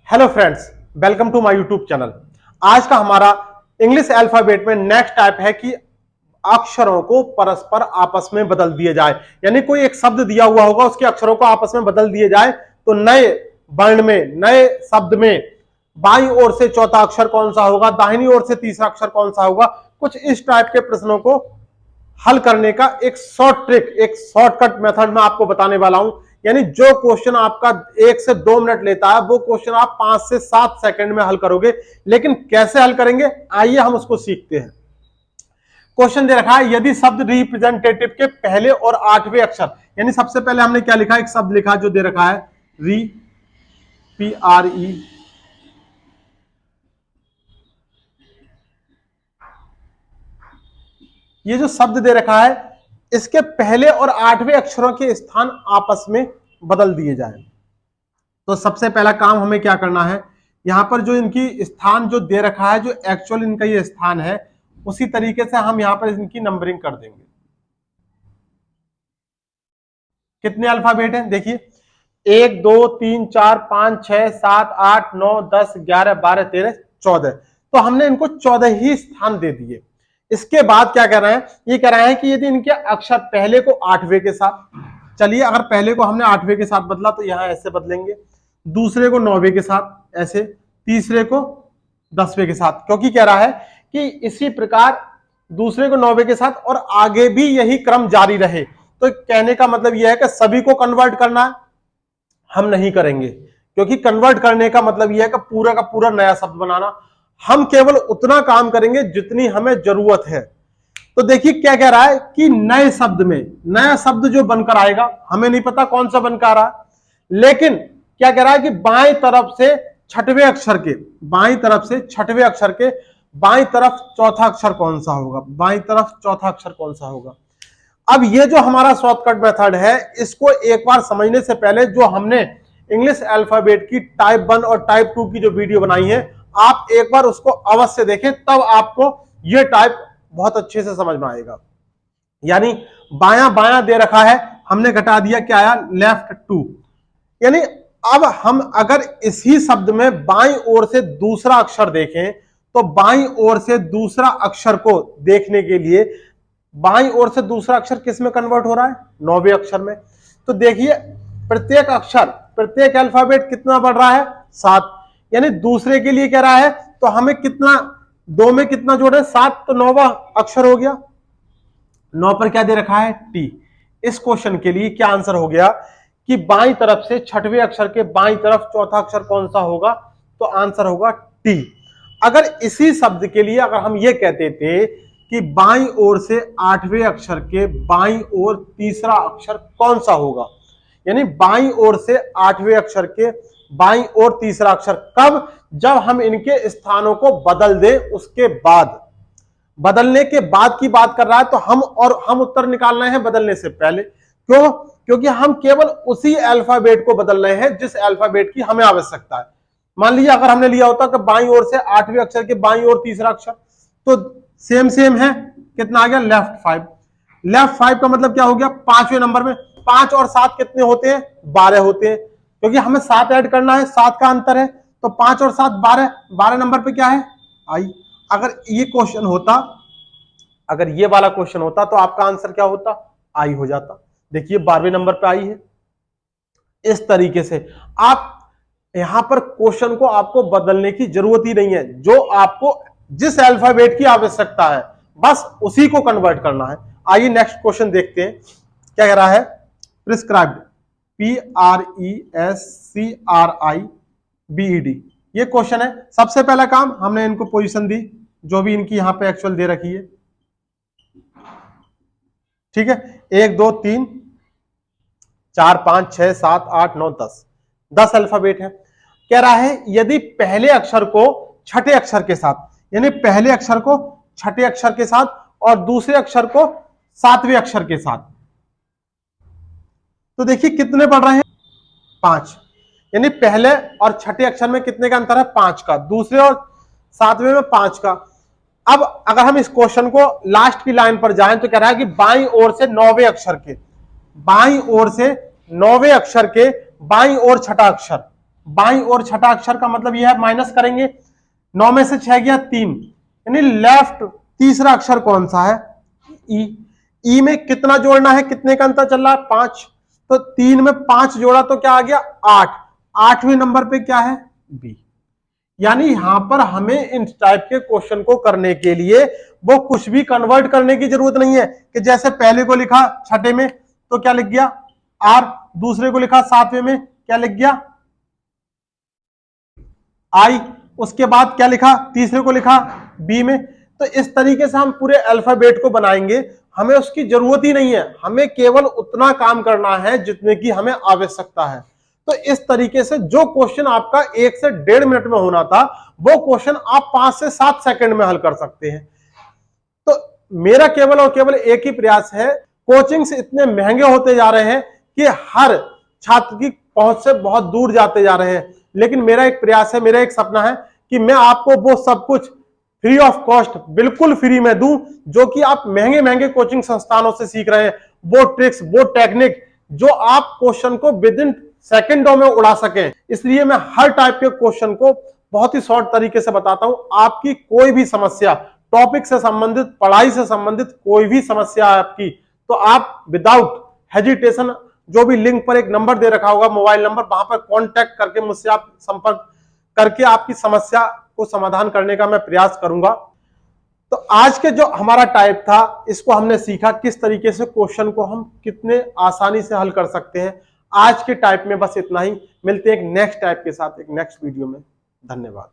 Hello friends, welcome to my YouTube channel. आज का हमारा इंग्लिश अल्फाबेट में नेक्स्ट टाइप है कि अक्षरों को परस्पर आपस में बदल दिया जाए। यानी कोई एक शब्द दिया हुआ होगा, उसके अक्षरों को आपस में बदल दिए जाए तो नए वर्ण में, नए शब्द में बाईं ओर से चौथा अक्षर कौन सा होगा, दाहिनी ओर से तीसरा अक्षर कौन सा होगा। कुछ इस टाइप के प्रश्नों को हल करने का एक शॉर्ट ट्रिक, एक शॉर्टकट मेथड में आपको बताने वाला हूं। यानी जो क्वेश्चन आपका 1 से 2 मिनट लेता है, वो क्वेश्चन आप 5 से 7 सेकंड में हल करोगे। लेकिन कैसे हल करेंगे, आइए हम उसको सीखते हैं। क्वेश्चन दे रखा है, यदि शब्द रिप्रेजेंटेटिव के पहले और 8वें अक्षर, यानी सबसे पहले हमने क्या लिखा, एक शब्द लिखा जो दे रखा है री, PRE, ये जो शब्द दे रखा है इसके पहले और 8वें अक्षरों के स्थान आपस में बदल दिए जाए। तो सबसे पहला काम हमें क्या करना है, यहां पर जो इनकी स्थान जो दे रखा है, जो एक्चुअल इनका ये स्थान है, उसी तरीके से हम यहां पर इनकी नंबरिंग कर देंगे। कितने अल्फाबेट हैं देखिए, 1 2 3 4 5 6 7 8 9 10 11 12 13 14। तो हमने इनको 14 ही स्थान दे दिए। इसके बाद क्या कह रहे हैं, ये कह रहे हैं कि यदि इनके अक्षर पहले को 8वें के साथ, चलिए अगर पहले को हमने 8वें के साथ बदला तो यहां ऐसे बदलेंगे, दूसरे को 9वें के साथ ऐसे, तीसरे को 10वें के साथ, क्योंकि कह रहा है कि इसी प्रकार दूसरे को 9वें के साथ और आगे भी यही क्रम जारी रहे। तो कहने का मतलब यह है कि सभी को कन्वर्ट करना है, हम नहीं करेंगे, क्योंकि कन्वर्ट करने का मतलब यह है कि पूरा का पूरा नया शब्द बनाना। हम केवल उतना काम करेंगे जितनी हमें जरूरत है। तो देखिए क्या कह रहा है कि नए शब्द में नया शब्द जो बनकर आएगा, हमें नहीं पता कौन सा बनकर आ रहा है, लेकिन क्या कह रहा है कि बाएं तरफ से छठवें अक्षर के, बाएं तरफ से छठवें अक्षर के बाएं तरफ चौथा अक्षर कौन सा होगा, बाएं तरफ चौथा अक्षर कौन सा होगा। अब ये जो हमारा शॉर्टकट मेथड है, इसको एक बार समझने से पहले जो हमने इंग्लिश अल्फाबेट की टाइप 1 और टाइप 2 की जो वीडियो बनाई है, आप एक बार उसको अवश्य देखें, तब आपको ये टाइप बहुत अच्छे से समझ में आएगा। यानी बायां बायां दे रखा है, हमने घटा दिया, क्या आया, लेफ्ट 2। यानी अब हम अगर इसी शब्द में बाईं ओर से दूसरा अक्षर देखें, तो बाईं ओर से दूसरा अक्षर को देखने के लिए बाईं ओर से दूसरा अक्षर किस में कन्वर्ट हो रहा है, 9वें अक्षर में। तो देखिए प्रत्येक अक्षर, प्रत्येक अल्फाबेट कितना बढ़ रहा है, 7। यानी दूसरे के लिए कह रहा है तो हमें कितना, 2 में कितना जोड़े, 7, तो 9वां अक्षर हो गया। 9 पर क्या दे रखा है, टी। इस क्वेश्चन के लिए क्या आंसर हो गया कि बाईं तरफ से छठवें अक्षर के बाईं तरफ चौथा अक्षर कौन सा होगा, तो आंसर होगा टी। अगर इसी शब्द के लिए अगर हम ये कहते थे कि बाईं ओर से 8वें अक्षर के बाईं ओर तीसरा अक्षर कौन सा होगा, यानी बाईं ओर से 8वें अक्षर के बाईं ओर तीसरा अक्षर कब, जब हम इनके स्थानों को बदल दें, उसके बाद, बदलने के बाद की बात कर रहा है। तो हम उत्तर निकाल रहे हैं बदलने से पहले। क्यों? क्योंकि हम केवल उसी अल्फाबेट को बदल रहे हैं जिस अल्फाबेट की हमें आवश्यकता है। मान लीजिए अगर हमने लिया होता कि बाईं ओर से 8वें अक्षर के बाईं ओर तीसरा अक्षर, तो सेम है, कितना आ गया, लेफ्ट 5। लेफ्ट 5 का मतलब क्या हो गया, 5वें नंबर में। 5 और 7 कितने होते हैं, 12 होते हैं, क्योंकि हमें 7 ऐड करना है, 7 का अंतर है। तो 5 और 7 12, 12 नंबर पे क्या है, आई। अगर ये क्वेश्चन होता, अगर ये वाला क्वेश्चन होता तो आपका आंसर क्या होता, आई हो जाता। देखिए 12वें नंबर पे आई है। इस तरीके से आप यहां पर क्वेश्चन को आपको बदलने की जरूरत ही नहीं है, जो आपको जिस अल्फाबेट की आवश्यकता है बस उसी को कन्वर्ट करना है। आइए नेक्स्ट क्वेश्चन देखते हैं, क्या कह रहा है, प्रिस्क्राइब्ड, PRESCRIBED, ये क्वेश्चन है। सबसे पहला काम हमने इनको पोजीशन दी, जो भी इनकी यहां पे एक्चुअल दे रखी है, ठीक है। 1 2 3 4 5 6 7 8 9 10 अल्फाबेट है। कह रहा है यदि पहले अक्षर को छठे अक्षर के साथ, यानी पहले अक्षर को छठे अक्षर के साथ और दूसरे अक्षर को 7वें अक्षर के साथ, तो देखिए कितने पढ़ रहे हैं, 5। यानी पहले और छठे अक्षर में कितने का अंतर है, 5 का, दूसरे और 7वें में 5 का। अब अगर हम इस क्वेश्चन को लास्ट की लाइन पर जाएं तो कह रहा है कि बाईं ओर से 9वें अक्षर के, बाईं ओर से 9वें अक्षर के बाईं ओर छठा अक्षर, बाईं ओर छठा अक्षर का मतलब यह है माइनस करेंगे, 9 में से 6 गया 3, यानी लेफ्ट तीसरा अक्षर कौन सा है, ई। ई में कितना जोड़ना है, कितने का अंतर चल रहा है, 5, तो 3 में 5 जोड़ा तो क्या आ गया 8, 8वें नंबर पे क्या है, बी। यानी यहां पर हमें इन टाइप के क्वेश्चन को करने के लिए वो कुछ भी कन्वर्ट करने की जरूरत नहीं है कि जैसे पहले को लिखा छठे में तो क्या लिख गया आर, दूसरे को लिखा 7वें में क्या लिख गया आई, उसके बाद क्या लिखा तीसरे को लिखा बी में। तो इस तरीके से हम पूरे अल्फाबेट को बनाएंगे, हमें उसकी जरूरत ही नहीं है, हमें केवल उतना काम करना है जितने की हमें आवश्यकता है। तो इस तरीके से जो क्वेश्चन आपका 1 से 1.5 मिनट में होना था वो क्वेश्चन आप 5 से 7 सेकंड में हल कर सकते हैं। तो मेरा केवल और केवल एक ही प्रयास है, कोचिंग्स इतने महंगे होते जा रहे हैं कि हर छात्र की पहुंच से बहुत दूर जाते जा रहे हैं, लेकिन मेरा एक प्रयास है, मेरा एक सपना है कि मैं आपको वो सब कुछ फ्री ऑफ कॉस्ट बिल्कुल फ्री में दूं जो कि आप महंगे महंगे कोचिंग संस्थानों से सीख रहे हैं, वो ट्रिक्स वो टेक्निक जो आप क्वेश्चन को विद इन सेकेंडों में उड़ा सकें। इसलिए मैं हर टाइप के क्वेश्चन को बहुत ही शॉर्ट तरीके से बताता हूं। आपकी कोई भी समस्या, टॉपिक से संबंधित, पढ़ाई से संबंधित कोई भी समस्या है आपकी, तो आप विदाउट हेजिटेशन जो भी लिंक पर एक नंबर दे रखा होगा मोबाइल नंबर, वहां पर कांटेक्ट करके मुझसे आप संपर्क करके आपकी समस्या को समाधान करने का मैं प्रयास करूंगा। तो आज के जो हमारा टाइप था इसको हमने सीखा किस तरीके से क्वेश्चन को हम कितने आसानी से हल कर सकते हैं। आज के टाइप में बस इतना ही, मिलते हैं एक नेक्स्ट टाइप के साथ एक नेक्स्ट वीडियो में। धन्यवाद।